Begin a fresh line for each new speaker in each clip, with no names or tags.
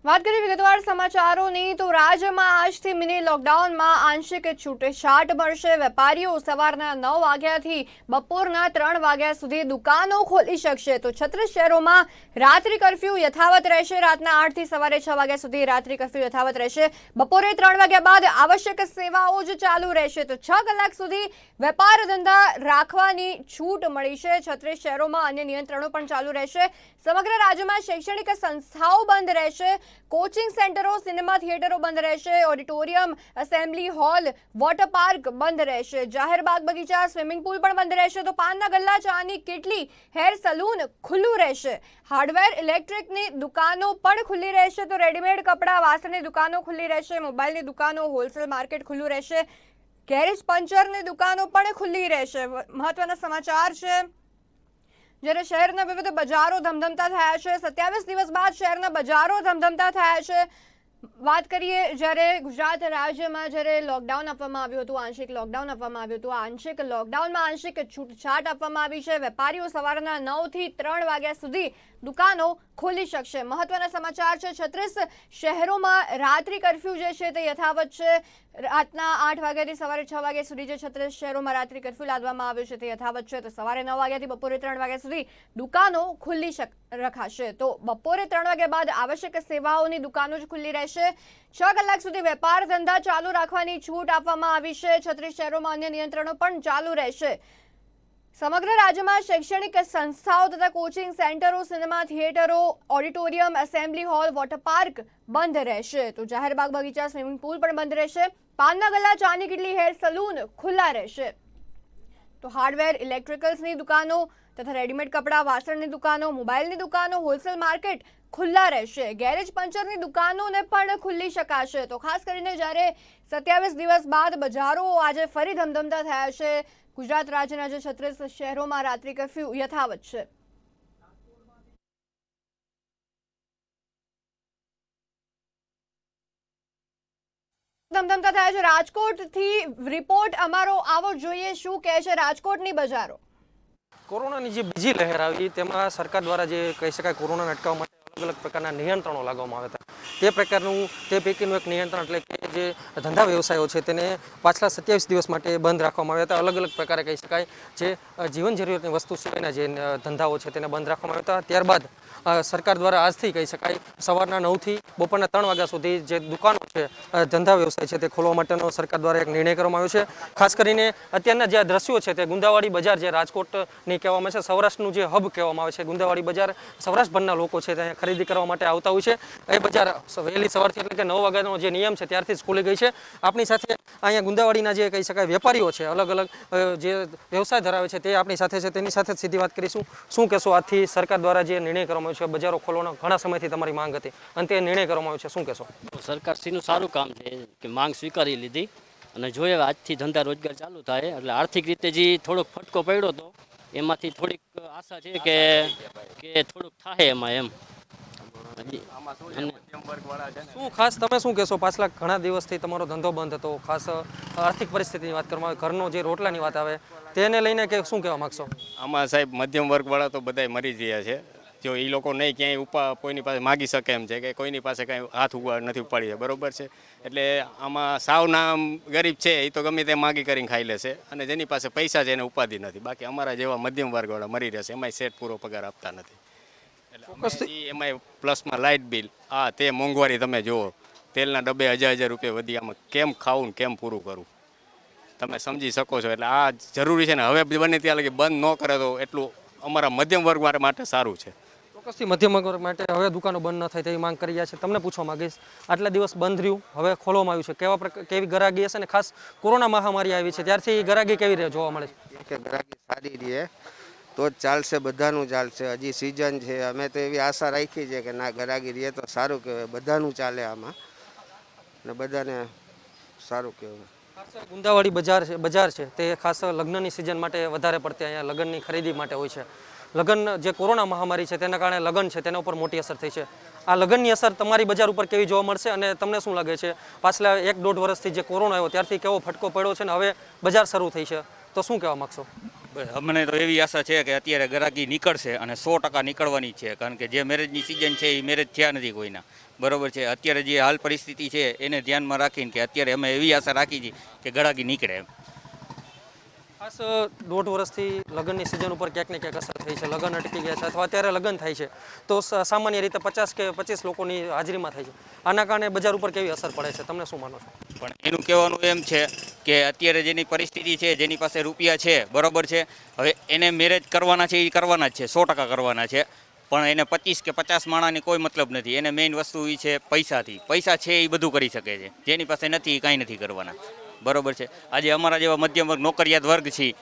વાત કરીએ વિગતવાર સમાચારોની તો રાજ્યમાં આજથી મિની લોકડાઉનમાં આંશિક છૂટછાટ મળશે। વેપારીઓ સવારના 9 વાગ્યાથી બપોરના 3 વાગ્યા સુધી દુકાનો ખોલી શકશે। તો 36 શહેરોમાં રાત્રિ કર્ફ્યુ યથાવત રહેશે। રાતના 8 થી સવારે 6 વાગ્યા સુધી રાત્રિ કર્ફ્યુ યથાવત રહેશે। બપોરે 3 વાગ્યા બાદ આવશ્યક સેવાઓ જ ચાલુ રહેશે। તો 6 કલાક સુધી વેપાર ધંધા રાખવાની છૂટ મળી છે। 36 શહેરોમાં અન્ય નિયંત્રણો પણ ચાલુ રહેશે। સમગ્ર રાજ્યમાં શૈક્ષણિક સંસ્થાઓ બંધ રહેશે। कोचिंग सेंटरो, सिनेमा थिएटरो बंद रहेशे। Auditorium, assembly hall, water park बंद रहेशे। जाहिर बाग बगीचा, स्विमिंग पूल पण बंद रहेशे। तो पानना गल्ला, चानी किटली, हेर सलून खुल्लू रहेशे। हार्डवेर इलेक्ट्रिकनी दुकानो पण खुल्ली रहेशे। तो रेडीमेड कपड़ा, वासणनी दुकानो खुल्ली रहेशे। मोबाइलनी दुकानो, होलसेल मार्केट खुल्लू रहेशे। गैरेज पंचरनी दुकानो पण खुल्ली रहेशे। महत्वना समाचार छे જ્યારે શહેરના વિવિધ બજારો ધમધમતા થયા છે। 27 દિવસ બાદ શહેરના બજારો ધમધમતા થયા છે। વાત કરીએ જ્યારે ગુજરાત રાજ્યમાં જ્યારે લોકડાઉન આપવામાં આવ્યું હતું, આંશિક લોકડાઉન આપવામાં આવ્યું હતું, આંશિક લોકડાઉનમાં આંશિક છૂટછાટ આપવામાં આવી છે। વેપારીઓ સવારના 9 થી 3 વાગ્યા સુધી દુકાનો ખોલી શકશે। મહત્વના સમાચાર છે 36 શહેરોમાં રાત્રિ કર્ફ્યુ જે છે તે યથાવત છે। રાતના 8 વાગ્યાથી સવારે 6 વાગ્યા સુધી જે 36 શહેરોમાં રાત્રિ કર્ફ્યુ લાદવામાં આવ્યો છે તે યથાવત છે। તો સવારે 9 વાગ્યાથી બપોરે 3 વાગ્યા સુધી દુકાનો ખુલ્લી રખાશે। તો બપોરે 3 વાગ્યા બાદ આવશ્યક સેવાઓની દુકાનો જ ખુલ્લી રહેશે। 6 કલાક સુધી વેપાર ધંધા ચાલુ રાખવાની છૂટ આપવામાં આવી છે। 36 શહેરોમાં અન્ય નિયંત્રણો પણ ચાલુ રહેશે। સમગ્ર રાજ્યમાં શૈક્ષણિક સંસ્થાઓ તથા કોચિંગ સેન્ટરો, સિનેમા થિયેટરો, auditorium, assembly hall, water park બંધ રહેશે। તો જાહેર બાગ બગીચા, સ્વિમિંગ પૂલ પણ બંધ રહેશે। પાનના ગલ્લા, ચાની કિટલી, હેર સલૂન ખુલ્લા રહેશે। તો હાર્ડવેર, ઇલેક્ટ્રિકલ્સની દુકાનો તથા રેડીમેડ કપડા, વાસણની દુકાનો, મોબાઈલની દુકાનો, હોલસેલ માર્કેટ ખુલ્લા રહેશે। ગેરેજ પંચરની દુકાનોને પણ ખુલ્લી શકાશે। તો ખાસ કરીને જ્યારે 27 દિવસ બાદ બજારો આજે ફરી ધમધમતા થયા છે। ગુજરાત રાજ્યના જે 36 શહેરોમાં રાત્રિ કર્ફ્યુ યથાવત છે। ધમધમતા થયા છે। રાજકોટથી રિપોર્ટ અમારો આવો જોઈએ, શું કહે છે રાજકોટની બજારો।
કોરોનાની જે બીજી લહેર આવી તેમાં સરકાર દ્વારા જે કહી શકાય કોરોનાને અટકાવવા માટે અલગ અલગ પ્રકારના નિયંત્રણો લાગવામાં આવ્યા હતા। તે પૈકીનું એક નિયંત્રણ એટલે કે જે ધંધા વ્યવસાયો છે તેને પાછલા 27 દિવસ માટે બંધ રાખવામાં આવ્યા હતા। અલગ અલગ પ્રકારે કહી શકાય જે જીવન જરૂરિયાતની વસ્તુ સિવાયના જે ધંધાઓ છે તેને બંધ રાખવામાં આવ્યા હતા। ત્યારબાદ સરકાર દ્વારા આજથી કહી શકાય સવારના 9 થી બપોરના 3 વાગ્યા સુધી જે દુકાનો છે, ધંધા વ્યવસાય છે તે ખોલવા માટેનો સરકાર દ્વારા એક નિર્ણય કરવામાં આવ્યો છે। ખાસ કરીને અત્યારના જે દ્રશ્યો છે તે ગુંદાવાડી બજાર જે રાજકોટની કહેવામાં છે, સૌરાષ્ટ્રનું જે હબ કહેવામાં આવે છે ગુંદાવાડી બજાર, સૌરાષ્ટ્રભરના લોકો છે ત્યાં ખરીદી કરવા માટે આવતા હોય છે। એ બજાર વહેલી સવારથી એટલે કે 9 વાગ્યાનો જે નિયમ છે ત્યારથી જ ખુલી ગઈ છે। આપણી સાથે અહીંયા ગુંદાવાડીના જે કહી શકાય વેપારીઓ છે, અલગ અલગ જે વ્યવસાય ધરાવે છે તે આપણી સાથે છે, તેની સાથે જ સીધી વાત કરીશું। શું કહેશો, આજથી સરકાર દ્વારા જે નિર્ણય કરવામાં આવ્યો છે, બજારો ખોલવાનો ઘણા સમયથી તમારી માંગ હતી, અંતે નિર્ણય કરવામાં આવ્યો છે, શું કહેશો?
સરકારશ્રીનું સારું કામ છે કે માંગ સ્વીકારી લીધી અને જોઈએ આજથી ધંધા રોજગાર ચાલુ થાય એટલે આર્થિક રીતે જે થોડોક ફટકો પડ્યો હતો એમાંથી થોડીક આશા છે કે થોડુંક થાય એમાં એમ।
શું ખાસ તમે શું કહેશો, પાછલા ઘણા દિવસથી તમારો ધંધો બંધ હતો, ખાસ આર્થિક પરિસ્થિતિની વાત કરવામાં આવે, ઘરનો જે રોટલાની વાત આવે તેને લઈને કે શું કહેવા માંગશો?
આમાં સાહેબ મધ્યમ વર્ગવાળા તો બધાય મરી ગયા છે। જો એ લોકો નહીં ક્યાંય કોઈની પાસે માગી શકે એમ છે કે કોઈની પાસે કાંઈ હાથ નથી ઉપાડી, બરોબર છે। એટલે આમાં સાવના ગરીબ છે એ તો ગમે તે માગી કરીને ખાઈ લેશે અને જેની પાસે પૈસા છે એને ઉપાધિ નથી। બાકી અમારા જેવા મધ્યમ વર્ગવાળા મરી રહેશે, એમાંય સેટ પૂરો પગાર આપતા નથી। એટલે એમાંય પ્લસમાં લાઇટ બિલ, તે મોંઘવારી તમે જુઓ, તેલના ડબ્બે 1000 રૂપિયા વધી, આમાં કેમ ખાવું ને કેમ પૂરું કરવું તમે સમજી શકો છો। એટલે આ જરૂરી છે ને હવે બને ત્યાં લગી બંધ ન કરે તો એટલું અમારા મધ્યમ વર્ગ માટે સારું છે।
ચોક્કસથી મધ્યમ વર્ગ માટે હવે દુકાનો બંધ ન થાય તેવી માંગ કરી રહ્યા છે। તમને પૂછવા માંગીશ, આટલા દિવસ બંધ રહ્યું, હવે ખોલવામાં આવ્યું છે, કેવી ગરાગી હશે ને ખાસ કોરોના મહામારી આવી છે ત્યારથી ગરાગી કેવી રહે જોવા મળે છે?
ગરાગી સારી રહે તો જ ચાલશે, બધાનું ચાલશે। હજી સિઝન છે, અમે તો એવી આશા રાખી છે કે ના ગરાગી રહે તો સારું કહેવાય, બધાનું ચાલે આમાં ને બધાને સારું કહેવાય।
ગુંદાવાડી બજાર છે તે ખાસ લગ્નની સિઝન માટે વધારે પડતી અહીંયા લગ્નની ખરીદી માટે હોય છે। લગ્ન જે કોરોના મહામારી છે તેના કારણે લગ્ન છે તેના ઉપર મોટી અસર થઈ છે। આ લગ્નની અસર તમારી બજાર ઉપર કેવી જોવા મળશે અને તમને શું લાગે છે પાછલા 1-1.5 વર્ષથી જે કોરોના આવ્યો ત્યારથી કેવો ફટકો પડ્યો છે ને હવે બજાર શરૂ થઈ છે, તો શું કહેવા માગશો?
બસ અમને તો એવી આશા છે કે અત્યારે ગ્રાહકી નીકળશે અને 100% નીકળવાની જ છે, કારણ કે જે મેરેજની સિઝન છે એ મેરેજ થયા નથી કોઈના, બરોબર છે. અત્યારે જે હાલ પરિસ્થિતિ છે એને ધ્યાનમાં રાખીને કે અત્યારે અમે એવી આશા રાખી છીએ કે ગ્રાહકી નીકળે એમ.
ખાસ 1.5 વર્ષથી લગ્નની સિઝન ઉપર ક્યાંક ને ક્યાંક અસર થઈ છે. લગ્ન અટકી ગયા છે અથવા અત્યારે લગ્ન થાય છે તો સામાન્ય રીતે 50 કે 25 લોકોની હાજરીમાં થાય છે. આના કારણે બજાર ઉપર કેવી અસર પડે છે, તમને શું માનો છો?
પણ એનું કહેવાનું એમ છે કે અત્યારે જેની પરિસ્થિતિ છે, જેની પાસે રૂપિયા છે, બરોબર છે, હવે એને મેરેજ કરવાના છે એ કરવાના જ છે, 100% કરવાના છે. પણ એને 25 કે 50 માણાની કોઈ મતલબ નથી. એને મેઇન વસ્તુ એ છે પૈસાથી. પૈસા છે એ બધું કરી શકે છે, જેની પાસે નથી એ કાંઈ નથી કરવાના, બરોબર છે. આજે અમારા જેવા મધ્યમ વર્ગ નોકરિયાત વર્ગ છીએ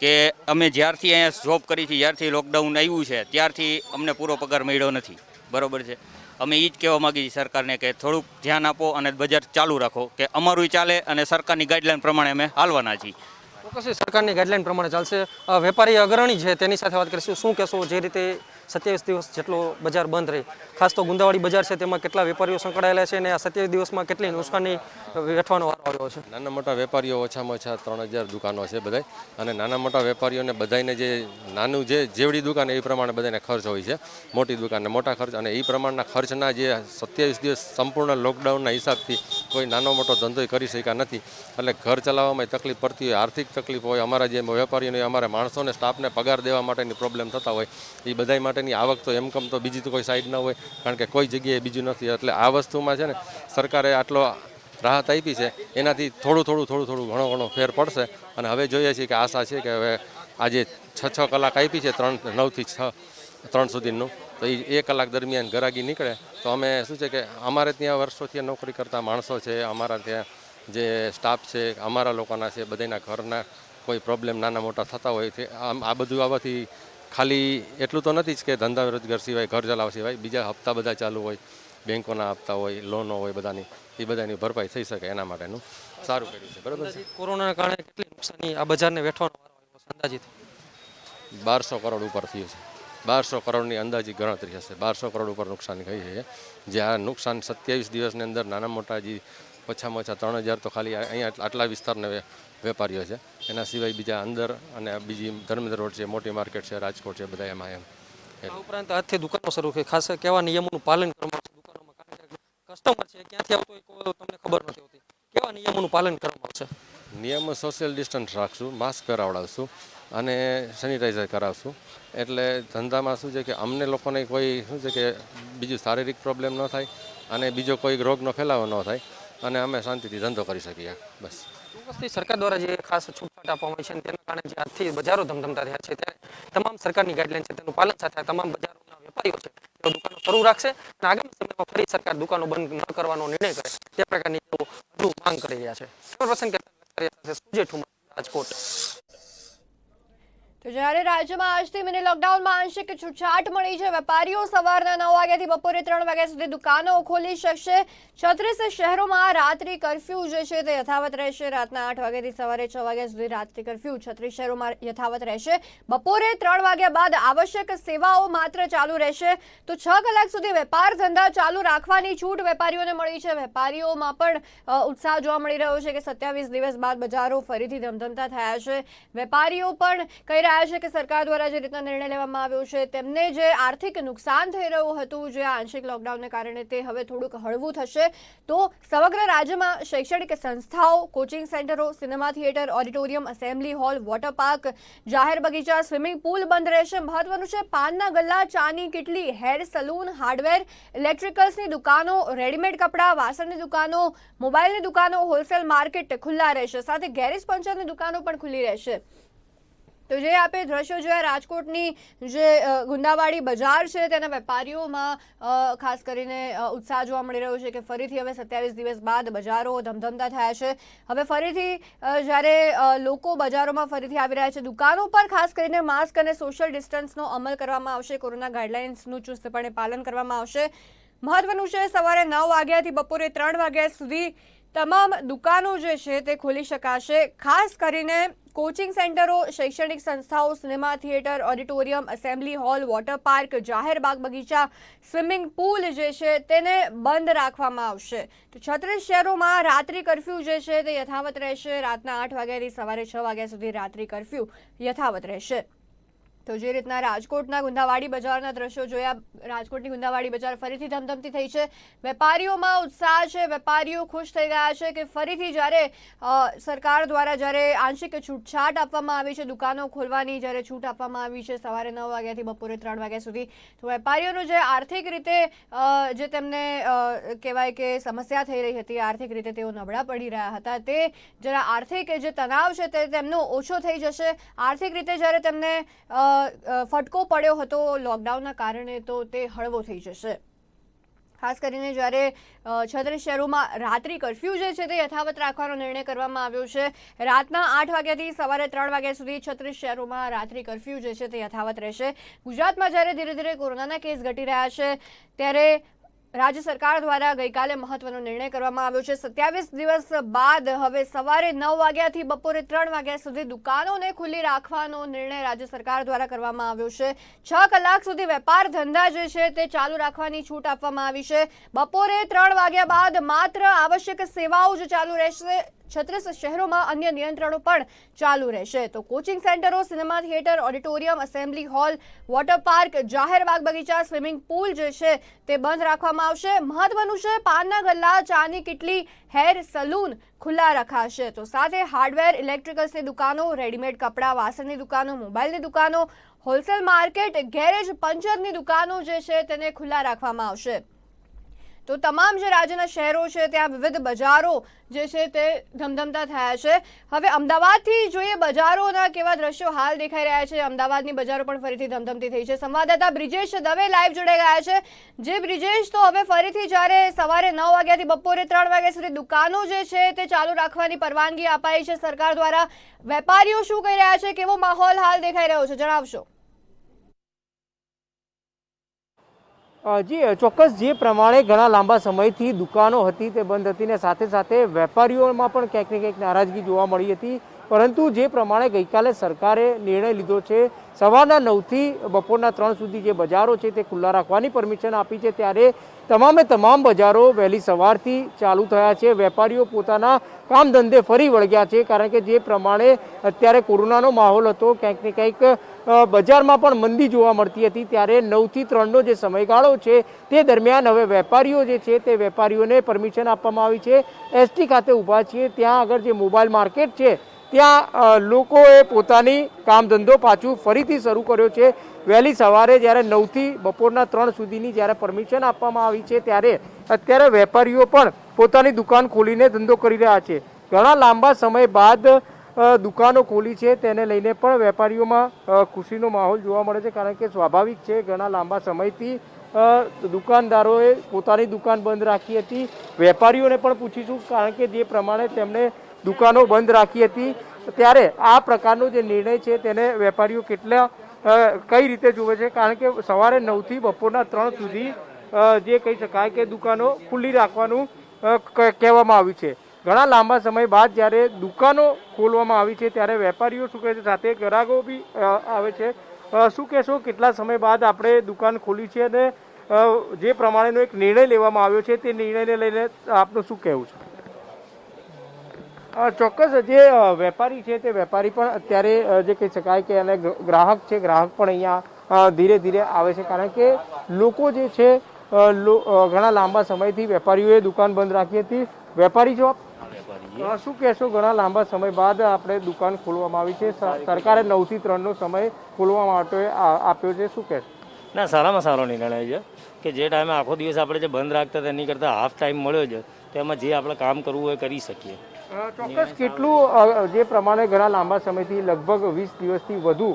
કે અમે જ્યારથી અહીંયા જોબ કરી છે, જ્યારથી લોકડાઉન આવ્યું છે ત્યારથી અમને પૂરો પગાર મળ્યો નથી, બરોબર છે. અમે એ જ કહેવા માગીએ છીએ સરકારને કે થોડુંક ધ્યાન આપો અને બજાર ચાલુ રાખો કે અમારું ચાલે અને સરકારની ગાઈડલાઈન પ્રમાણે અમે હાલવાના છીએ.
ચોક્કસ સરકારની ગાઈડલાઈન પ્રમાણે ચાલશે. વેપારી અગ્રણી છે તેની સાથે વાત કરીશું. શું કહેશો, જે રીતે 27 દિવસ જેટલો બજાર બંધ રહી, ખાસ તો ગુંદાવાડી બજાર છે તેમાં કેટલા વેપારીઓ સંકળાયેલા છે અને આ 27 દિવસમાં કેટલી નુકસાની વેઠવાનો વારો આવ્યો છે?
નાના મોટા વેપારીઓ ઓછામાં ઓછા 3000 દુકાનો છે બધાય, અને નાના મોટા વેપારીઓને બધાને જે નાનું જે જેવડી દુકાન એ પ્રમાણે બધાને ખર્ચ હોય છે, મોટી દુકાનને મોટા ખર્ચ, અને એ પ્રમાણના ખર્ચના જે 27 દિવસ સંપૂર્ણ લોકડાઉનના હિસાબથી કોઈ નાનો મોટો ધંધો કરી શક્યા નથી. એટલે ઘર ચલાવવામાં તકલીફ પડતી હોય, આર્થિક તકલીફ હોય, અમારા જે વેપારીઓને અમારા માણસોને સ્ટાફને પગાર દેવા માટેની પ્રોબ્લેમ થતા હોય, એ બધા માટેની આવક તો એમકમ તો બીજી તો કોઈ સાઈડ ન હોય, કારણ કે કોઈ જગ્યાએ બીજું નથી. એટલે આ વસ્તુમાં છે ને સરકારે આટલો રાહત આપી છે, એનાથી થોડું ઘણો ફેર પડશે. અને હવે જોઈએ છીએ કે આશા છે કે હવે આજે 6 કલાક આપી છે, 9 થી 3 સુધીનું, તો એ 1 કલાક દરમિયાન ગરાગી નીકળે તો અમે શું છે કે અમારે ત્યાં વર્ષોથી નોકરી કરતા માણસો છે, અમારા ત્યાં જે સ્ટાફ છે, અમારા લોકોના છે, બધાના ઘરના કોઈ પ્રોબ્લેમ નાના મોટા થતા હોય છે. આ બધું આવવાથી ખાલી એટલું તો નથી જ કે ધંધા રોજગાર સિવાય, ઘર ચલાવવા સિવાય બીજા હપ્તા બધા ચાલુ હોય, બેંકોના હપ્તા હોય, લોનો હોય, બધાની ભરપાઈ થઈ શકે એના માટેનું સારું કર્યું છે, બરાબર છે.
કોરોનાના કારણે કેટલી નુકસાની આ બજારને વેઠવાનો વારો આવ્યો છે અંદાજિત?
1200 કરોડ ઉપર થયું છે. 1200 કરોડની અંદાજિત ગણતરી હશે. 1200 કરોડ ઉપર નુકસાન થઈ છે. જે આ નુકસાન 27 દિવસની અંદર નાના મોટા જે ઓછામાં ઓછા 3000 તો ખાલી અહીંયા આટલા વિસ્તારના વેપારીઓ છે. એના સિવાય બીજા અંદર અને બીજી ધર્મેન્દ્ર રોડ છે, મોટી માર્કેટ છે, રાજકોટ છે, બધા એમાં એમ.
આ ઉપરાંત આજથી દુકાનો શરૂ થઈ, ખાસ કેવા નિયમોનું પાલન કરવામાં આવશે દુકાનોમાં? કારણ કે કસ્ટમર છે ક્યાંથી આવતો હોય તમને ખબર નથી હોતી. કેવા નિયમોનું પાલન કરવામાં આવશે?
નિયમો સોશિયલ ડિસ્ટન્સ રાખશું, માસ્ક પહેરાવડાવશું અને સેનિટાઈઝર કરાવશું. એટલે ધંધામાં શું છે કે અમને લોકોને કોઈ શું છે કે બીજું શારીરિક પ્રોબ્લેમ ન થાય અને બીજો કોઈ રોગનો ફેલાવો ન થાય અને અમે શાંતિથી ધંધો કરી શકીએ, બસ.
ચોક્કસથી સરકાર દ્વારા જે ખાસ છૂટછાટ આપવામાં આવી છે તેના કારણે જે આજથી બજારો ધમધમતા થયા છે, ત્યારે તમામ સરકારની ગાઈડલાઈન છે તેનું પાલન સાથે તમામ બજારોના વેપારીઓ છે તેઓ દુકાનો શરૂ રાખશે અને આગામી સમયમાં ફરી સરકાર દુકાનો બંધ ન કરવાનો નિર્ણય કરે તે પ્રકારની તેઓ હજુ માંગ કરી રહ્યા છે. સુજય ઠુમર, રાજકોટ.
તો જ્યારે રાજ્યમાં આજથી મિની લોકડાઉનમાં આંશિક છૂટછાટ મળી છે, વેપારીઓ સવારના 9 વાગ્યાથી બપોરે 3 વાગ્યા સુધી દુકાનો ખોલી શકશે. 36 શહેરોમાં રાત્રિ કર્ફ્યુ જે છે તે યથાવત રહેશે. રાતના 8 વાગ્યાથી સવારે 6 વાગ્યા સુધી રાત્રિ કર્ફ્યુ 36 શહેરોમાં યથાવત રહેશે. બપોરે 3 વાગ્યા બાદ આવશ્યક સેવાઓ માત્ર ચાલુ રહેશે. તો 6 કલાક સુધી વેપાર ધંધા ચાલુ રાખવાની છૂટ વેપારીઓને મળી છે. વેપારીઓમાં પણ ઉત્સાહ જોવા મળી રહ્યો છે કે 27 દિવસ બાદ બજારો ફરીથી ધમધમતા થયા છે. વેપારીઓ પણ કહી રહ્યા છે કે સરકાર દ્વારા જે રીતના નિર્ણય લેવામાં આવ્યો છે તેમને જે આર્થિક નુકસાન થઈ રહ્યું હતું જે આંશિક લોકડાઉનને કારણે તે હવે થોડુંક હળવું થશે. તો સમગ્ર રાજ્યમાં શૈક્ષણિક સંસ્થાઓ, કોચિંગ સેન્ટરો, cinema theatre, auditorium, assembly hall, water park, જાહેર બગીચા, સ્વિમિંગ પુલ બંધ રહેશે. મહત્વનું છે, પાનના ગલ્લા, ચાની કીટલી, હેર સલૂન, હાર્ડવેર, ઇલેક્ટ્રિકલ્સની દુકાનો, રેડીમેડ કપડાં, વાસણની દુકાનો, મોબાઈલની દુકાનો, હોલસેલ માર્કેટ ખુલ્લા રહેશે. સાથે ગેરેજ પંચરની દુકાનો પણ ખુલ્લી રહેશે. તો જે આપણે દ્રશ્યો જોયા રાજકોટની જે ગુંદાવાડી બજાર છે તેના વેપારીઓમાં ખાસ કરીને ઉત્સાહ જોવા મળી રહ્યો છે કે ફરીથી હવે 27 દિવસ બાદ બજારો ધમધમતા થયા છે. હવે ફરીથી જ્યારે લોકો બજારોમાં ફરીથી આવી રહ્યા છે, દુકાનો પર ખાસ કરીને માસ્ક અને સોશિયલ ડિસ્ટન્સનો અમલ કરવામાં આવશે. કોરોના ગાઈડલાઇન્સનું ચુસ્તપણે પાલન કરવામાં આવશે. મહત્વનું છે, સવારે 9 વાગ્યાથી બપોરે 3 વાગ્યા સુધી તમામ દુકાનો જે છે તે ખોલી શકાશે. ખાસ કરીને કોચિંગ સેન્ટરો, શૈક્ષણિક સંસ્થાઓ, cinema theatre, auditorium, assembly hall, water park, જાહેર બાગ બગીચા, સ્વિમિંગ પુલ જે છે તેને બંધ રાખવામાં આવશે. તો 36 શહેરોમાં રાત્રિ કર્ફ્યુ જે છે તે યથાવત રહેશે. રાતના 8 વાગ્યાથી સવારે 6 વાગ્યા સુધી રાત્રિ કર્ફ્યુ યથાવત રહેશે. તો જે રીતના રાજકોટના ગુંદાવાડી બજારના દ્રશ્યો જોયા, રાજકોટની ગુંદાવાડી બજાર ફરીથી ધમધમતી થઈ છે. વેપારીઓમાં ઉત્સાહ છે, વેપારીઓ ખુશ થઈ ગયા છે કે ફરીથી જ્યારે સરકાર દ્વારા જ્યારે આંશિક છૂટછાટ આપવામાં આવી છે, દુકાનો ખોલવાની જ્યારે છૂટ આપવામાં આવી છે સવારે 9 વાગ્યાથી બપોરે 3 વાગ્યા સુધી, તો વેપારીઓનું જે આર્થિક રીતે જે તેમને કહેવાય કે સમસ્યા થઈ રહી હતી, આર્થિક રીતે તેઓ નબળા પડી રહ્યા હતા, તે જરા આર્થિક જે તણાવ છે તે તેમનો ઓછો થઈ જશે. આર્થિક રીતે જ્યારે તેમને ફટકો પડ્યો હતો લોકડાઉનના કારણે, તો તે હળવો થઈ જશે. ખાસ કરીને જ્યારે 36 શહેરોમાં રાત્રિ કર્ફ્યુ જે છે તે યથાવત રાખવાનો નિર્ણય કરવામાં આવ્યો છે. રાતના 8 વાગ્યાથી સવારે 3 વાગ્યા સુધી 36 શહેરોમાં રાત્રિ કર્ફ્યુ જે છે તે યથાવત રહેશે. ગુજરાતમાં જ્યારે ધીરે ધીરે કોરોનાના કેસ ઘટી રહ્યા છે, ત્યારે રાજ્ય સરકાર દ્વારા ગઈકાલે મહત્વનો નિર્ણય કરવામાં આવ્યો છે. 27 દિવસ બાદ હવે સવારે 9 વાગ્યાથી બપોરે 3 વાગ્યા સુધી દુકાનોને ખુલ્લી રાખવાનો નિર્ણય રાજ્ય સરકાર દ્વારા કરવામાં આવ્યો છે. 6 કલાક સુધી વેપાર ધંધા જે છે તે ચાલુ રાખવાની છૂટ આપવામાં આવી છે. બપોરે 3 વાગ્યા બાદ માત્ર આવશ્યક સેવાઓ જ ચાલુ રહેશે. 36 શહેરોમાં અન્ય નિયંત્રણો પણ ચાલુ રહેશે. તો કોચિંગ સેન્ટરો, cinema theatre, auditorium, assembly hall, water park, જાહેર બાગ બગીચા, સ્વિમિંગ પુલ જે છે તે બંધ રાખવામાં આવશે. મહત્વનું છે, પાનના ગલ્લા, ચાની કિટલી, હેર સલૂન ખુલ્લા રખાશે. તો સાથે હાર્ડવેર, ઇલેક્ટ્રિકલ્સની દુકાનો, રેડીમેડ કપડાં, વાસણની દુકાનો, મોબાઈલની દુકાનો, હોલસેલ માર્કેટ, ગેરેજ, પંચરની દુકાનો જે છે તેને ખુલ્લા રાખવામાં આવશે. તો તમામ જે રાજ્યના શહેરો છે ત્યાં વિવિધ બજારો જે છે તે ધમધમતા થયા છે. હવે અમદાવાદથી જોઈએ બજારોના કેવા દ્રશ્યો હાલ દેખાઈ રહ્યા છે. અમદાવાદની બજારો પણ ફરીથી ધમધમતી થઈ છે. સંવાદદાતા બ્રિજેશ દવે લાઈવ જોડાઈ ગયા છે. જે બ્રિજેશ, તો હવે ફરીથી જ્યારે સવારે 9 વાગ્યાથી બપોરે 3 વાગ્યા સુધી દુકાનો જે છે તે ચાલુ રાખવાની પરવાનગી અપાઈ છે સરકાર દ્વારા, વેપારીઓ શું કહી રહ્યા છે, કેવો માહોલ હાલ દેખાઈ રહ્યો છે, જણાવશો?
જી ચોક્કસ, જે પ્રમાણે ઘણા લાંબા સમયથી દુકાનો હતી તે બંધ હતી ને સાથે સાથે વેપારીઓમાં પણ ક્યાંક ને ક્યાંક નારાજગી જોવા મળી હતી, પરંતુ જે પ્રમાણે ગઈકાલે સરકારે નિર્ણય લીધો છે, સવારના 9થી બપોરના 3 સુધી જે બજારો છે તે ખુલ્લા રાખવાની પરમિશન આપી છે, ત્યારે તમામે તમામ બજારો વહેલી સવારથી ચાલુ થયા છે. વેપારીઓ પોતાના કામ ધંધે ફરી વળગ્યા છે, કારણ કે જે પ્રમાણે અત્યારે કોરોનાનો માહોલ હતો, ક્યાંક ને ક્યાંક બજારમાં પણ મંદી જોવા મળતી હતી, ત્યારે 9 થી 3નો જે સમયગાળો છે તે દરમિયાન હવે વેપારીઓ જે છે તે વેપારીઓને પરમિશન આપવામાં આવી છે. એસટી ખાતે ઊભા છીએ, ત્યાં આગળ જે મોબાઈલ માર્કેટ છે ત્યાં લોકોએ પોતાની કામ ધંધો પાછું ફરીથી શરૂ કર્યો છે. વહેલી સવારે જ્યારે 9થી બપોરના 3 સુધીની જ્યારે પરમિશન આપવામાં આવી છે, ત્યારે અત્યારે વેપારીઓ પણ પોતાની દુકાન ખોલીને ધંધો કરી રહ્યા છે. ઘણા લાંબા સમય બાદ દુકાનો ખોલી છે, તેને લઈને પણ વેપારીઓમાં ખુશીનો માહોલ જોવા મળે છે, કારણ કે સ્વાભાવિક છે, ઘણા લાંબા સમયથી દુકાનદારોએ પોતાની દુકાન બંધ રાખી હતી. વેપારીઓને પણ પૂછીશું, કારણ કે જે પ્રમાણે તેમણે દુકાનો બંધ રાખી હતી, ત્યારે આ પ્રકારનો જે નિર્ણય છે તેને વેપારીઓ કેટલા કઈ રીતે જુએ છે, કારણ કે સવારે 9થી બપોરના 3 સુધી જે કહી શકાય કે દુકાનો ખુલ્લી રાખવાનું કહેવામાં આવ્યું છે. ઘણા લાંબા સમય બાદ જ્યારે દુકાનો ખોલવામાં આવી છે, ત્યારે વેપારીઓ શું કહે છે, સાથે ગ્રાહકો બી આવે છે. શું કહેશો, કેટલા સમય બાદ આપણે દુકાન ખોલી છે અને જે પ્રમાણેનો એક નિર્ણય લેવામાં આવ્યો છે તે નિર્ણયને લઈને આપનું શું કહેવું છે? ચોક્કસ, જે વેપારી છે તે વેપારી પણ અત્યારે જે કહી શકાય કે અને ગ્રાહક છે, ગ્રાહક પણ અહીંયા ધીરે ધીરે આવે છે, કારણ કે લોકો જે છે ઘણા લાંબા સમયથી વેપારીઓએ દુકાન બંધ રાખી હતી. વેપારી છો આપ, શું કહેશો, ઘણા લાંબા સમય બાદ આપણે દુકાન ખોલવામાં આવી છે, સરકારે 9 થી 3નો સમય ખોલવા માટે આપ્યો છે, શું કહેશો?
ના, સારામાં સારો નિર્ણય છે કે જે ટાઈમે આખો દિવસ આપણે જે બંધ રાખતા હતા એની કરતાં હાફ ટાઈમ મળ્યો છે, તેમાં જે આપણે કામ કરવું હોય કરી શકીએ.
ચોક્કસ, કેટલું જે પ્રમાણે ઘણા લાંબા સમયથી લગભગ 20 દિવસથી વધુ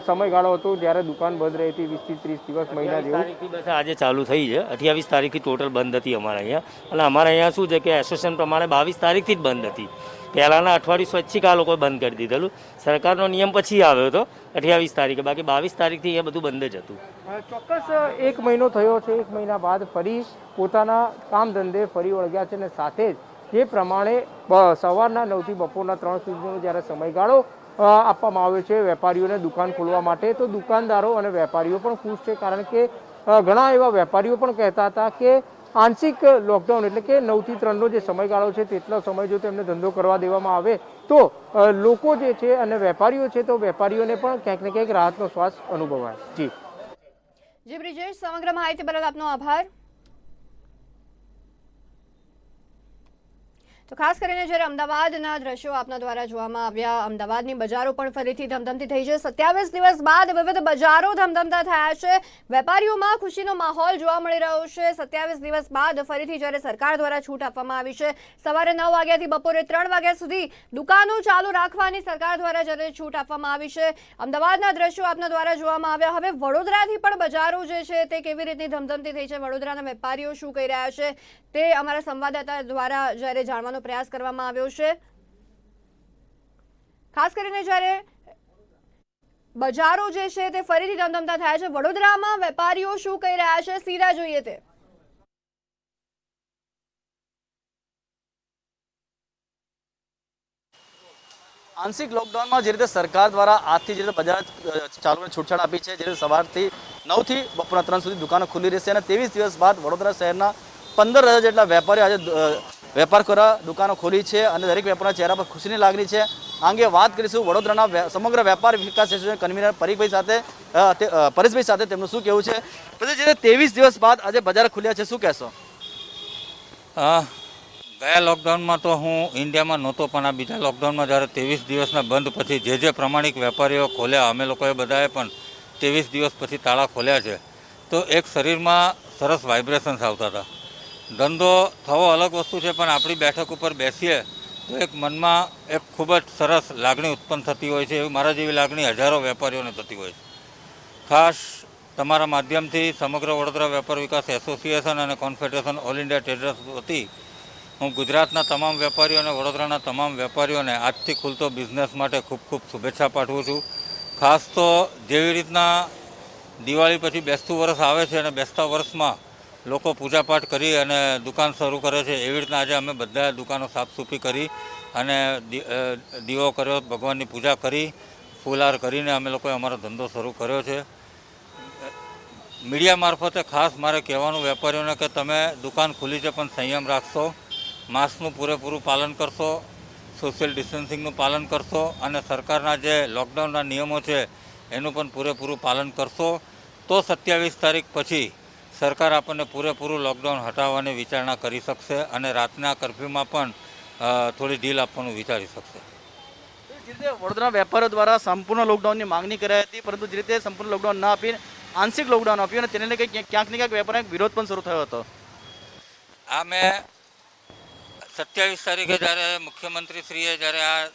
સમયગાળો હતો જ્યારે દુકાન બંધ રહી હતી, 20 થી 30 દિવસ, મહિના જેવું.
બસ આજે ચાલુ થઈ છે. 28 તારીખથી ટોટલ બંધ હતી અમારે અહીંયા, અને અમારે અહીંયા શું છે કે એસોસિએશન પ્રમાણે 22 તારીખથી જ બંધ હતી. પહેલાંના અઠવાડિયું સ્વૈચ્છિક આ લોકોએ બંધ કરી દીધેલું, સરકારનો નિયમ પછી આવ્યો હતો 28 તારીખે, બાકી 22 તારીખથી એ બધું બંધ જ હતું.
ચોક્કસ, 1 મહિનો થયો છે, 1 મહિના બાદ ફરી પોતાના કામ ધંધે ફરી વળગ્યા છે, અને સાથે જ જે પ્રમાણે સવારના 9થી બપોરના 3 સુધીનો જ્યારે સમયગાળો આપવામાં આવ્યો છે વેપારીઓને દુકાન ખોલવા માટે, તો દુકાનદારો અને વેપારીઓ પણ ખુશ છે, કારણ કે ઘણા એવા વેપારીઓ પણ કહેતા હતા કે આંશિક લોકડાઉન એટલે કે 9થી 3નો જે સમયગાળો છે તેટલો સમય જો તેમને ધંધો કરવા દેવામાં આવે તો લોકો જે છે અને વેપારીઓ છે તો વેપારીઓને પણ ક્યાંક ને ક્યાંક રાહતનો શ્વાસ અનુભવાય.
જી બ્રિજેશ, સમગ્ર માહિતી બદલ આપનો આભાર. તો ખાસ કરીને જ્યારે અમદાવાદના દ્રશ્યો આપના દ્વારા જોવામાં આવ્યા, અમદાવાદની બજારો પણ ફરીથી ધમધમતી થઈ છે. 27 દિવસ બાદ વિવિધ બજારો ધમધમતા થયા છે. વેપારીઓમાં ખુશીનો માહોલ જોવા મળી રહ્યો છે. 27 દિવસ બાદ ફરીથી જ્યારે સરકાર દ્વારા છૂટ આપવામાં આવી છે, સવારે 9 વાગ્યાથી બપોરે 3 વાગ્યા સુધી દુકાનો ચાલુ રાખવાની સરકાર દ્વારા જ્યારે છૂટ આપવામાં આવી છે, અમદાવાદના દ્રશ્યો આપના દ્વારા જોવામાં આવ્યા. હવે વડોદરાથી પણ બજારો જે છે તે કેવી રીતની ધમધમતી થઈ છે, વડોદરાના વેપારીઓ શું કહી રહ્યા છે, તે અમારા સંવાદદાતા દ્વારા જ્યારે જાણવાનો પ્રયાસ કરવામાં આવ્યો છે. ખાસ કરીને જ્યારે બજારો જે છે તે ફરીથી ધમધમતા થયા છે, વડોદરામાં વેપારીઓ શું કહી રહ્યા છે, સીધા જોઈએ તે.
આંશિક લોકડાઉનમાં જે રીતે સરકાર દ્વારા આજથી જે રીતે બજાર ચાલુને છૂટછાટ આપી છે, જે રીતે સવારથી 9થી બપોરના 3 સુધી દુકાનો ખુલ્લી રહેશે અને 23 દિવસ બાદ વડોદરા શહેરના 15,000 જેટલા વેપારીઓ આજે વેપાર કરવા દુકાનો ખોલી છે અને દરેક વેપારના ચહેરા પર ખુશીની લાગણી છે. આ અંગે વાત કરીશું વડોદરાના સમગ્ર વેપાર વિકાસ એસોસિએશન કન્વીનર પરેશભાઈ સાથે તેમનું શું કહેવું છે. પછી જે 23 દિવસ બાદ આજે બજાર ખુલ્યા છે, શું કહેશો?
ગયા લોકડાઉનમાં તો હું ઇન્ડિયામાં નહોતો, પણ આ બીજા લોકડાઉનમાં જ્યારે 23 દિવસના બંધ પછી જે પ્રમાણિક વેપારીઓ ખોલ્યા, અમે લોકોએ બધાએ પણ 23 દિવસ પછી તાળા ખોલ્યા છે, તો એક શરીરમાં સરસ વાઇબ્રેશન્સ આવતા હતા. ધંધો થવો અલગ વસ્તુ છે, પણ આપણી બેઠક ઉપર બેસીએ તો એક મનમાં એક ખૂબ જ સરસ લાગણી ઉત્પન્ન થતી હોય છે. એવી મારા જેવી લાગણી હજારો વેપારીઓને થતી હોય છે. ખાસ તમારા માધ્યમથી સમગ્ર વડોદરા વેપાર વિકાસ એસોસિએશન અને કોન્ફેડરેશન ઓલ ઇન્ડિયા ટ્રેડર્સ વતી હું ગુજરાતના તમામ વેપારીઓ અને વડોદરાના તમામ વેપારીઓને આજથી ખુલતો બિઝનેસ માટે ખૂબ ખૂબ શુભેચ્છા પાઠવું છું. ખાસ તો જેવી રીતના દિવાળી પછી બેસતું વર્ષ આવે છે અને બેસતા વર્ષમાં લોકો પૂજાપાઠ કરી અને દુકાન શરૂ કરે છે, એવી રીતના આજે અમે બધા દુકાનો સાફસૂફી કરી અને દીવો કર્યો, ભગવાનની પૂજા કરી, ફૂલહાર કરીને અમે લોકોએ અમારો ધંધો શરૂ કર્યો છે. મીડિયા મારફતે ખાસ મારે કહેવાનું વેપારીઓને કે તમે દુકાન ખુલી છે પણ સંયમ રાખશો, માસ્કનું પૂરેપૂરું પાલન કરશો, સોશિયલ ડિસ્ટન્સિંગનું પાલન કરશો અને સરકારના જે લોકડાઉનના નિયમો છે એનું પણ પૂરેપૂરું પાલન કરશો, તો 27 તારીખ પછી સરકાર આપણને પૂરેપૂરું લોકડાઉન હટાવવાની વિચારણા કરી શકશે અને રાતના કર્ફ્યુમાં પણ થોડી ઢીલ આપવાનું વિચારી શકશે.
જે રીતે વડોદરા વેપારીઓ દ્વારા સંપૂર્ણ લોકડાઉનની માંગણી કરાઈ હતી, પરંતુ જે રીતે સંપૂર્ણ લોકડાઉન ના આપીને આંશિક લોકડાઉન આપ્યું અને તેને લઈને ક્યાંક ને ક્યાંક વેપારીનો વિરોધ પણ શરૂ થયો હતો.
આ મેં 27 તારીખે જ્યારે મુખ્યમંત્રીશ્રીએ જ્યારે આ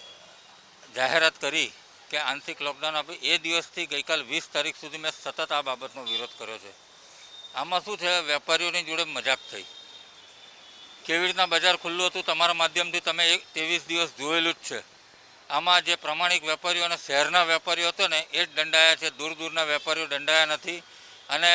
જાહેરાત કરી કે આંશિક લોકડાઉન આપ્યું, એ દિવસથી ગઈકાલ 20 તારીખ સુધી મેં સતત આ બાબતનો વિરોધ કર્યો છે. આમાં શું છે, વેપારીઓની જોડે મજાક થઈ. કેવી રીતના બજાર ખુલ્લું હતું તમારા માધ્યમથી તમે 23 દિવસ જોયેલું જ છે. આમાં જે પ્રમાણિક વેપારીઓ અને શહેરના વેપારીઓ હતો ને એ જ દંડાયા છે, દૂર દૂરના વેપારીઓ દંડાયા નથી. અને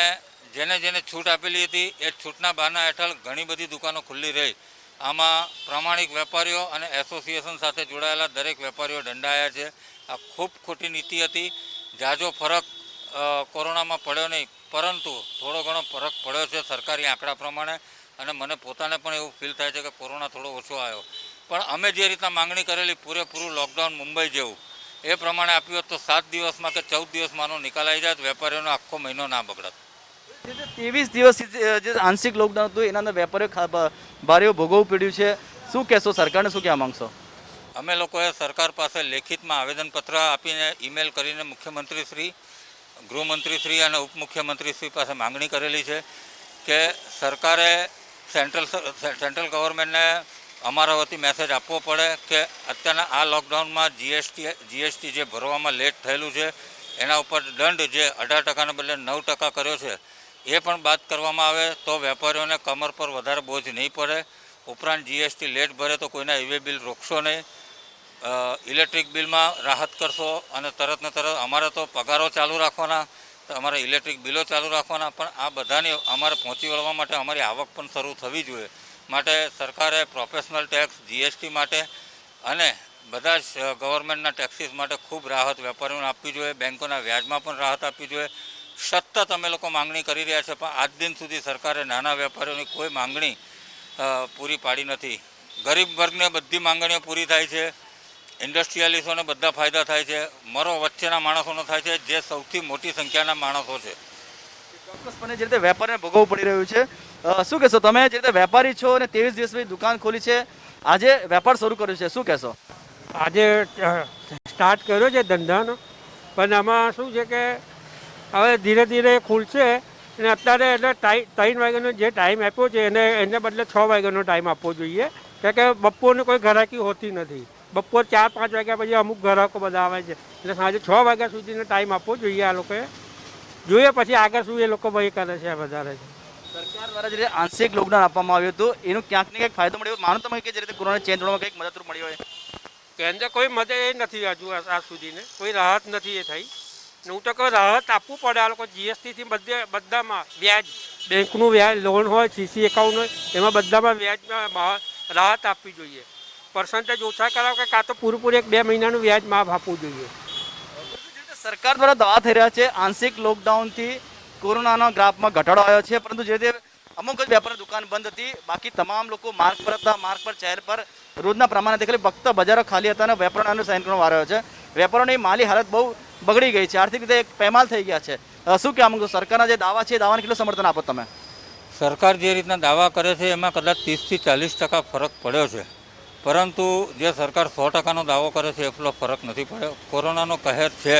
જેને છૂટ આપેલી હતી એ છૂટના બહાના હેઠળ ઘણી બધી દુકાનો ખુલ્લી રહી. આમાં પ્રમાણિક વેપારીઓ અને એસોસિએશન સાથે જોડાયેલા દરેક વેપારીઓ દંડાયા છે. આ ખૂબ ખોટી નીતિ હતી. જાજો ફરક કોરોનામાં પડ્યો નહીં, પરંતુ થોડો ઘણો ફરક પડ્યો છે સરકારી આંકડા પ્રમાણે, અને મને પોતાને પણ એવું ફીલ થાય છે કે કોરોના થોડો ઓછો આવ્યો. પણ અમે જે રીતના માંગણી કરેલી પૂરેપૂરું લોકડાઉન મુંબઈ જેવું, એ પ્રમાણે આપ્યું હોત તો 7 દિવસમાં કે 14 દિવસમાંનો નિકાલ આવી જાય, વેપારીઓનો આખો મહિનો ના બગડત.
23 દિવસ જે આંશિક લોકડાઉન હતું એના અંદર વેપારીઓ ભારે ભોગવવું પડ્યું છે. શું કહેશો, સરકારને શું કહેવા માંગશો?
અમે લોકોએ સરકાર પાસે લેખિતમાં આવેદનપત્ર આપીને ઈમેલ કરીને મુખ્યમંત્રીશ્રી, ગૃહમંત્રીશ્રી અને ઉપમુખ્યમંત્રીશ્રી પાસે માંગણી કરેલી છે કે સરકારે સેન્ટ્રલ ગવર્મેન્ટને અમારા વતી મેસેજ આપવો પડે કે અત્યારના આ લોકડાઉનમાં જીએસટી જે ભરવામાં લેટ થયેલું છે એના ઉપર દંડ જે 18%ને બદલે 9% કર્યો છે એ પણ બાદ કરવામાં આવે, તો વેપારીઓને કમર પર વધારે બોજ નહીં પડે. ઉપરાંત જીએસટી લેટ ભરે તો કોઈના ઈવે બિલ રોકશો નહીં, ઇલેક્ટ્રિક બિલમાં રાહત કરશો અને તરત ને તરત અમારે તો પગારો ચાલુ રાખવાના, અમારે ઇલેક્ટ્રિક બિલો ચાલુ રાખવાના, પણ આ બધાની અમારે પહોંચી વળવા માટે અમારી આવક પણ શરૂ થવી જોઈએ. માટે સરકારે પ્રોફેશનલ ટેક્સ જીએસટી માટે અને બધા જ ગવર્મેન્ટના ટેક્સીસ માટે ખૂબ રાહત વેપારીઓને આપવી જોઈએ. બેંકોના વ્યાજમાં પણ રાહત આપવી જોઈએ. સતત અમે લોકો માંગણી કરી રહ્યા છે, પણ આજ દિન સુધી સરકારે નાના વેપારીઓની કોઈ માંગણી પૂરી પાડી નથી. ગરીબ વર્ગને બધી માંગણીઓ પૂરી થાય છે, ઇન્ડસ્ટ્રીયલિસ્ટોને બધા ફાયદા થાય છે, મરો વચ્ચેના માણસોનો થાય છે, જે સૌથી મોટી સંખ્યાના માણસો છે.
ચોક્કસપણે જે રીતે વેપારીને ભોગવવું પડી રહ્યું છે, શું કહેશો તમે? જે રીતે વેપારી છો અને 23 દિવસ પછી દુકાન ખોલી છે, આજે વેપાર શરૂ કર્યો છે, શું કહેશો?
આજે સ્ટાર્ટ કર્યો છે ધંધાનો, પણ આમાં શું છે કે હવે ધીરે ધીરે ખુલશે અને અત્યારે એટલે 3 વાગ્યાનો જે ટાઈમ આપ્યો છે એને બદલે 6 વાગ્યાનો ટાઈમ આપવો જોઈએ, કારણ કે બપોરની કોઈ ગ્રાહકી હોતી નથી. બપોર 4-5 વાગ્યા પછી અમુક ગ્રાહકો બધા આવે છે, એટલે સાંજે 6 વાગ્યા સુધીનો ટાઈમ આપવો જોઈએ આ લોકોએ. જોઈએ પછી આગળ શું એ લોકો ભાઈ કરે છે વધારે છે.
સરકાર દ્વારા જે રીતે આંશિક લોકડાઉન આપવામાં આવ્યું હતું એનું ક્યાંક ને ક્યાંક ફાયદો મળ્યો માનો તમે કે જે રીતે કોરોના ચેન તોડવામાં કંઈક મદદરૂપ મળી હોય?
કેન્દ્ર કોઈ મદદ એ નથી હજુ આજ સુધીને કોઈ રાહત નથી એ થઈ. હું તો કોઈ રાહત આપવું પડે આ લોકો જીએસટીથી બધામાં વ્યાજ, બેંકનું વ્યાજ, લોન હોય, સીસી એકાઉન્ટ હોય, એમાં બધામાં વ્યાજમાં રાહત આપવી જોઈએ. પર્સન્ટેજ ઓછા કરાવો કે કાં તો પૂરેપૂરું 1-2 મહિનાનું વ્યાજ માફ આપવું જોઈએ.
સરકાર દ્વારા દાવા થઈ રહ્યા છે આંશિક લોકડાઉનથી કોરોનાના ગ્રાફમાં ઘટાડો આવ્યો છે, પરંતુ જે રીતે અમુક જ વેપારની દુકાન બંધ હતી, બાકી તમામ લોકો માર્ગ પર હતા. માર્ગ પર ચહેર પર રોજના પ્રમાણે દેખાય ફક્ત બજારો ખાલી હતા અને વેપારીઓને સાઇન કરવાનો વારો આવ્યો છે. વેપારીઓની માલી હાલત બહુ બગડી ગઈ છે, આર્થિક રીતે એક પેમાલ થઈ ગયા છે. શું કહેવા માંગો? સરકારના જે દાવા છે એ દાવાને કેટલું સમર્થન આપો તમે?
સરકાર જે રીતના દાવા કરે છે એમાં કદાચ 30 થી 40% ફરક પડ્યો છે, પરંતુ જે સરકાર 100%નો દાવો કરે છે એટલો ફરક નથી પડ્યો. કોરોનાનો કહેર છે,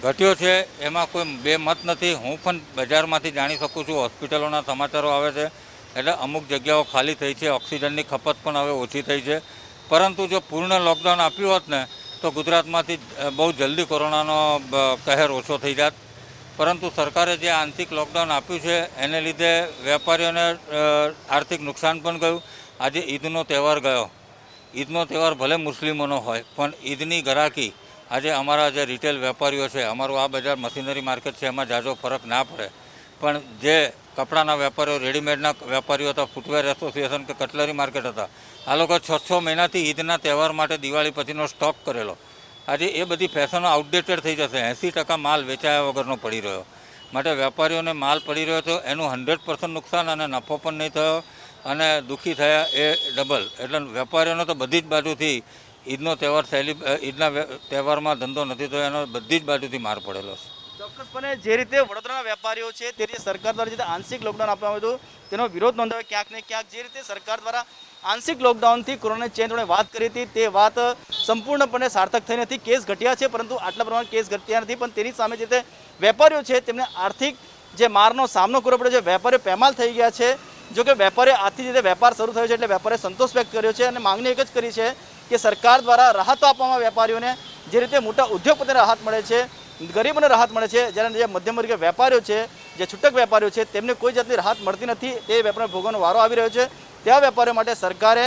ઘટ્યો છે, એમાં કોઈ બે મત નથી. હું પણ બજારમાંથી જાણી શકું છું, હોસ્પિટલોના સમાચારો આવે છે, એટલે અમુક જગ્યાઓ ખાલી થઈ છે, ઓક્સિજનની ખપત પણ હવે ઓછી થઈ છે. પરંતુ જો પૂર્ણ લોકડાઉન આપ્યું હોત ને તો ગુજરાતમાંથી બહુ જલ્દી કોરોનાનો કહેર ઓછો થઈ જાત. પરંતુ સરકારે જે આંશિક લોકડાઉન આપ્યું છે એને લીધે વેપારીઓને આર્થિક નુકસાન પણ ગયું. આજે ઈદનો તહેવાર ગયો. ઈદનો તહેવાર ભલે મુસ્લિમોનો હોય, પણ ઈદની ગ્રાહકી આજે અમારા જે રિટેલ વેપારીઓ છે, અમારું આ બજાર મશીનરી માર્કેટ છે, એમાં ઝાઝો ફરક ના પડે. પણ જે કપડાના વેપારીઓ, રેડીમેડના વેપારીઓ હતા, ફૂટવેર એસોસિએશન કે કટલરી માર્કેટ હતા, આ લોકો 6 મહિનાથી ઈદના તહેવાર માટે દિવાળી પછીનો સ્ટોક કરેલો. આજે એ બધી ફેશનો આઉટડેટેડ થઈ જશે. 80% માલ વેચાયા વગરનો પડી રહ્યો. માટે વેપારીઓને માલ પડી રહ્યો હતો એનું 100% નુકસાન અને નફો પણ નહીં થયો અને દુઃખી થયા એ ડબલ. એટલે વેપારીઓને તો બધી જ બાજુથી ઈદનો તહેવાર ઈદના તહેવારમાં ધંધો નથી થયો, એનો બધી જ બાજુથી માર પડેલો છે.
ચોક્કસપણે જે રીતે વડોદરાના વેપારીઓ છે તે રીતે સરકાર દ્વારા જે આંશિક લોકડાઉન આપવામાં આવ્યું હતું તેનો વિરોધ નોંધાવ્યો ક્યાંક ને ક્યાંક. જે રીતે સરકાર દ્વારા આંશિક લોકડાઉનથી કોરોનાની ચેન તોડવાની વાત કરી હતી તે વાત સંપૂર્ણપણે સાર્થક થઈ નથી. કેસ ઘટ્યા છે, પરંતુ આટલા પ્રમાણે કેસ ઘટ્યા નથી. પણ તેની સામે જે રીતે વેપારીઓ છે તેમને આર્થિક જે મારનો સામનો કરવો પડ્યો છે. વેપારીઓ પેમાલ થઈ ગયા છે. જો કે વેપારીઓ આજથી જે વેપાર શરૂ થયો છે એટલે વેપારીએ સંતોષ વ્યક્ત કર્યો છે અને માંગણી એક જ કરી છે કે સરકાર દ્વારા રાહતો આપવામાં વેપારીઓને જે રીતે મોટા ઉદ્યોગપતિને રાહત મળે છે, ગરીબોને રાહત મળે છે, જ્યારે જે મધ્યમ વર્ગીય વેપારીઓ છે, જે છૂટક વેપારીઓ છે, તેમને કોઈ જાતની રાહત મળતી નથી. તે વેપારીને ભોગવવાનો વારો આવી રહ્યો છે. ત્યાં વેપારીઓ માટે સરકારે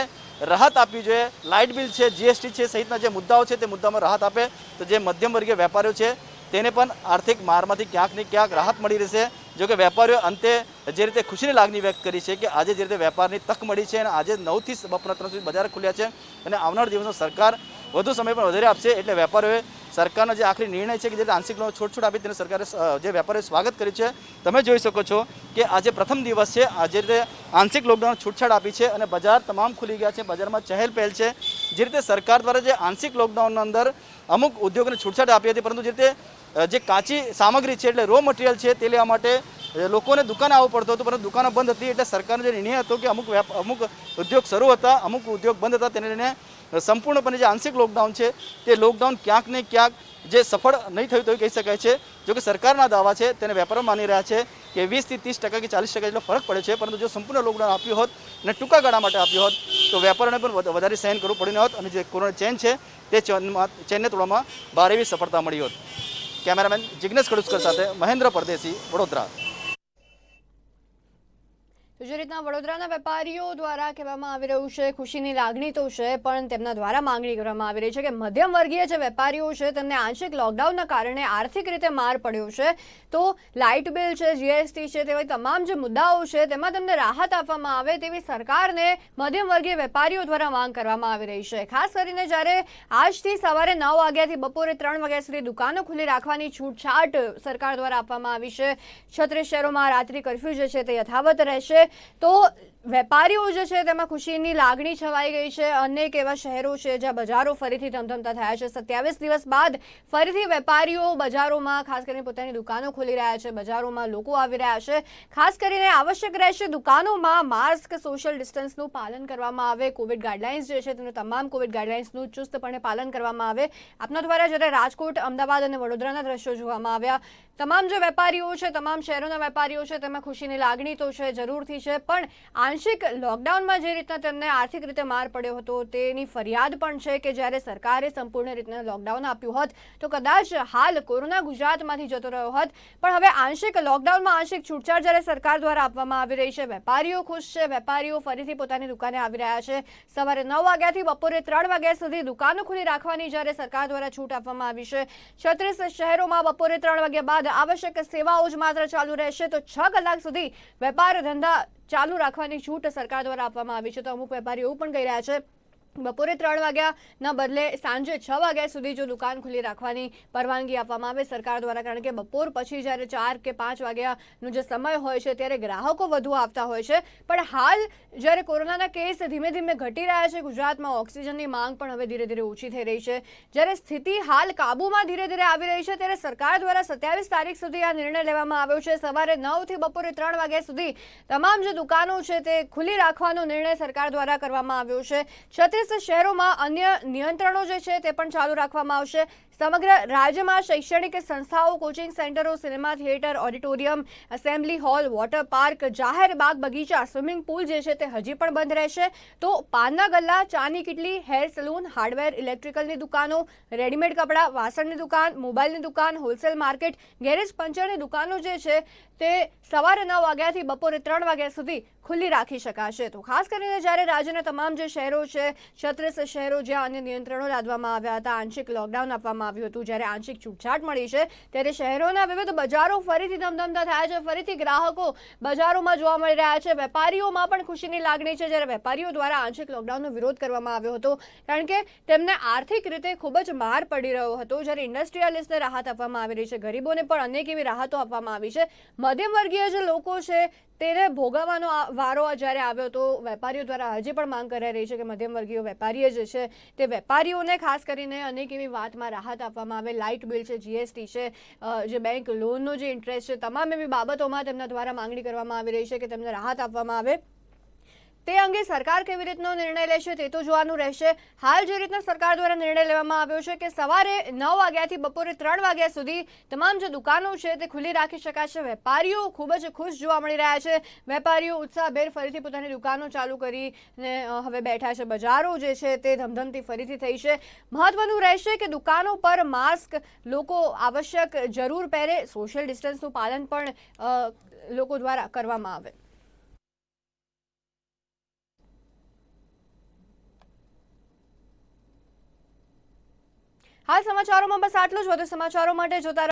રાહત આપવી જોઈએ. લાઇટ બિલ છે, જીએસટી છે સહિતના જે મુદ્દાઓ છે તે મુદ્દામાં રાહત આપે તો જે મધ્યમ વર્ગીય વેપારીઓ છે તેને પણ આર્થિક મારમાંથી ક્યાંક ને ક્યાંક રાહત મળી રહેશે. જો કે વેપારીઓ અંતે જે રીતે ખુશીની લાગણી વ્યક્ત કરી છે કે આજે જે રીતે વેપારની તક મળી છે અને આજે 9 થી બપોરના 3 સુધી બજાર ખુલ્યા છે અને આવનાર દિવસમાં સરકાર વધુ સમય પણ વધારે આપશે. એટલે વેપારીઓએ સરકારનો જે આખરી નિર્ણય છે કે જે આંશિક છૂટછૂટ આપી તેને સરકારે જે વેપારીઓએ સ્વાગત કર્યું છે. તમે જોઈ શકો છો કે આજે પ્રથમ દિવસ છે, આજે રીતે આંશિક લોકડાઉન છૂટછાટ આપી છે અને બજાર તમામ ખુલી ગયા છે. બજારમાં ચહેલ પહેલ છે. જે રીતે સરકાર દ્વારા જે આંશિક લોકડાઉનના અંદર અમુક ઉદ્યોગોને છૂટછાટ આપી હતી, પરંતુ જે રીતે જે કાચી સામગ્રી છે એટલે રો મટીરિયલ છે તે લેવા માટે લોકોને દુકાને આવવું પડતું હતું, પરંતુ દુકાનો બંધ હતી. એટલે સરકારનો જે નિર્ણય હતો કે અમુક ઉદ્યોગ શરૂ હતા, અમુક ઉદ્યોગ બંધ હતા, તેને લઈને સંપૂર્ણપણે જે આંશિક લોકડાઉન છે તે લોકડાઉન ક્યાંક ને ક્યાંક જે સફળ નહીં થયું તો કહી શકાય છે. જોકે સરકારના દાવા છે તેને વેપારીઓ માની રહ્યા છે કે 20 થી 30% કે 40% જેટલો ફરક પડે છે. પરંતુ જો સંપૂર્ણ લોકડાઉન આપ્યું હોત અને ટૂંકા ગાળા માટે આપ્યું હોત તો વેપારીઓને પણ વધારે સહન કરવું પડ્યું ન હોત અને જે કોરોના ચેન છે તે ચેનને તોડવામાં ભારે એવી સફળતા મળી હોત. કેમેરામેન જિગ્નેશ ખડુસ્કર સાથે મહેન્દ્ર પરદેશી, વડોદરા.
તો જે રીતના વડોદરાના વેપારીઓ દ્વારા કહેવામાં આવી રહ્યું છે, ખુશીની લાગણી તો છે, પણ તેમના દ્વારા માંગણી કરવામાં આવી રહી છે કે મધ્યમ વર્ગીય જે વેપારીઓ છે તેમને આંશિક લોકડાઉનના કારણે આર્થિક રીતે માર પડ્યો છે, તો લાઇટ બિલ છે, જીએસટી છે, તેવા તમામ જે મુદ્દાઓ છે તેમાં તેમને રાહત આપવામાં આવે તેવી સરકારને મધ્યમ વર્ગીય વેપારીઓ દ્વારા માંગ કરવામાં આવી રહી છે। ખાસ કરીને જ્યારે આજથી સવારે 9 વાગ્યાથી બપોરે 3 વાગ્યા સુધી દુકાનો ખુલ્લી રાખવાની છૂટછાટ સરકાર દ્વારા આપવામાં આવી છે। 36 શહેરોમાં રાત્રિ કર્ફ્યુ જે છે તે યથાવત રહેશે। તો વેપારીઓ જે છે તેમાં ખુશીની લાગણી છવાઈ ગઈ છે। અનેક એવા શહેરો છે જ્યાં બજારો ફરીથી ધમધમતા થયા છે। 27 દિવસ બાદ ફરીથી વેપારીઓ બજારોમાં ખાસ કરીને પોતાની દુકાનો ખોલી રહ્યા છે, બજારોમાં લોકો આવી રહ્યા છે। ખાસ કરીને આવશ્યક રહેશે દુકાનોમાં માસ્ક, સોશિયલ ડિસ્ટન્સનું પાલન કરવામાં આવે, કોવિડ ગાઈડલાઇન્સ જે છે તેનું તમામ કોવિડ ગાઈડલાઇન્સનું ચુસ્તપણે પાલન કરવામાં આવે। આપના દ્વારા જ્યારે રાજકોટ, અમદાવાદ અને વડોદરાના દ્રશ્યો જોવામાં આવ્યા, તમામ જે વેપારીઓ છે, તમામ શહેરોના વેપારીઓ છે તેમાં ખુશીની લાગણી તો છે, જરૂરથી છે, પણ આંશિક લોકડાઉનમાં જે રીતના તેમને આર્થિક રીતે માર પડ્યો હતો તેની ફરિયાદ પણ છે કે જ્યારે સરકારે સંપૂર્ણ રીતના લોકડાઉન આપ્યું હોત તો કદાચ હાલ કોરોના ગુજરાતમાંથી જતો રહ્યો હોત, પણ હવે આંશિક લોકડાઉનમાં આંશિક છૂટછાટ જ્યારે સરકાર દ્વારા આપવામાં આવી રહી છે, વેપારીઓ ખુશ છે, વેપારીઓ ફરીથી પોતાની દુકાને આવી રહ્યા છે। સવારે 9 વાગ્યાથી બપોરે 3 વાગ્યા સુધી દુકાનો ખુલ્લી રાખવાની જ્યારે સરકાર દ્વારા છૂટ આપવામાં આવી છે। 36 શહેરોમાં બપોરે 3 વાગ્યા બાદ આવશ્યક સેવાઓ જ માત્ર ચાલુ રહેશે, તો 6 કલાક સુધી વેપાર ધંધા ચાલુ રાખવાની છૂટ સરકાર દ્વારા આપવામાં આવી છે। તો અમુક વેપારીઓ એવું પણ કહી રહ્યા છે બપોરે 3 વાગ્યાના બદલે સાંજે 6 વાગ્યા સુધી જો દુકાન ખુલ્લી રાખવાની પરવાનગી આપવામાં આવે સરકાર દ્વારા, કારણ કે બપોર પછી જ્યારે 4 કે 5 વાગ્યાનો જે સમય હોય છે ત્યારે ગ્રાહકો વધુ આવતા હોય છે, પણ હાલ જ્યારે કોરોનાના કેસ ધીમે ધીમે ઘટી રહ્યા છે, ગુજરાતમાં ઓક્સિજનની માંગ પણ હવે ધીરે ધીરે ઓછી થઈ રહી છે, જ્યારે સ્થિતિ હાલ કાબૂમાં ધીરે ધીરે આવી રહી છે, ત્યારે સરકાર દ્વારા 27 તારીખ સુધી આ નિર્ણય લેવામાં આવ્યો છે। સવારે 9 થી બપોરે 3 વાગ્યા સુધી તમામ જે દુકાનો છે તે ખુલ્લી રાખવાનો નિર્ણય સરકાર દ્વારા કરવામાં આવ્યો છે। 36 શહેરોમાં અન્ય નિયંત્રણો જે છે તે પણ ચાલુ રાખવામાં આવશે। સમગ્ર રાજ્યમાં શૈક્ષણિક સંસ્થાઓ, કોચિંગ સેન્ટરો, cinema theatre, auditorium, assembly hall, water park, જાહેર બાગ બગીચા, સ્વિમિંગ પુલ જે છે તે હજી પણ બંધ રહેશે। તો પાનના ગલ્લા, ચાની કિટલી, હેર સલૂન, હાર્ડવેર, ઇલેક્ટ્રિકલની દુકાનો, રેડીમેડ કપડાં, વાસણની દુકાન, મોબાઈલની દુકાન, હોલસેલ માર્કેટ, ગેરેજ પંચરની દુકાનો જે છે તે સવારે 9 વાગ્યાથી બપોરે 3 વાગ્યા સુધી ખુલ્લી રાખી શકાશે। તો ખાસ કરીને જ્યારે રાજ્યના તમામ જે શહેરો છે, 36 શહેરો જ્યાં અન્ય નિયંત્રણો લાદવામાં આવ્યા હતા, આંશિક લોકડાઉન આપવામાં આવ્યું હતું, જ્યારે આંશિક છૂટછાટ મળી છે, ત્યારે શહેરોના વિવિધ બજારો ફરીથી ધમધમતા થયા છે, ફરીથી ગ્રાહકો બજારોમાં જોવા મળી રહ્યા છે। વેપારીઓમાં પણ ખુશીની લાગણી છે, જ્યારે વેપારીઓ દ્વારા આંશિક લોકડાઉનનો વિરોધ કરવામાં આવ્યો હતો, કારણ કે તેમને આર્થિક રીતે ખૂબ જ માર પડી રહ્યો હતો, જ્યારે ઇન્ડસ્ટ્રીયલિસ્ટને રાહત આપવામાં આવી રહી છે, ગરીબોને પણ અનેક એવી રાહતો આપવામાં આવી છે। મધ્યમ વર્ગીય જે લોકો છે તેને ભોગવવાનો વારો જ્યારે આવ્યો તો વેપારીઓ દ્વારા હજી પણ માંગ કરાઈ રહી છે કે મધ્યમ વર્ગીય વેપારીઓ જે છે તે વેપારીઓને ખાસ કરીને અનેક એવી વાતમાં રાહત આપવામાં આવે। લાઇટ બિલ છે, જીએસટી છે, જે બેંક લોનનો જે ઇન્ટરેસ્ટ છે, તમામ એવી બાબતોમાં તેમના દ્વારા માંગણી કરવામાં આવી રહી છે કે તેમને રાહત આપવામાં આવે। તે અંગે સરકાર કેવી રીતનો નિર્ણય લેશે તે તો જોવાનું રહેશે। હાલ જે રીતના સરકાર દ્વારા નિર્ણય લેવામાં આવ્યો છે કે સવારે 9 વાગ્યાથી બપોરે 3 વાગ્યા સુધી તમામ જે દુકાનો છે તે ખુલ્લી રાખી શકાશે। વેપારીઓ ખૂબ જ ખુશ જોવા મળી રહ્યા છે, વેપારીઓ ઉત્સાહભેર ફરીથી પોતાની દુકાનો ચાલુ કરીને હવે બેઠા છે, બજારો જે છે તે ધમધમતી ફરીથી થઈ છે। મહત્વનું રહેશે કે દુકાનો પર માસ્ક લોકો આવશ્યક જરૂર પહેરે, સોશિયલ ડિસ્ટન્સનું પાલન પણ લોકો દ્વારા કરવામાં આવે। હાલ સમાચારોમાં બસ આટલું જ। વધુ સમાચારો માટે જોતા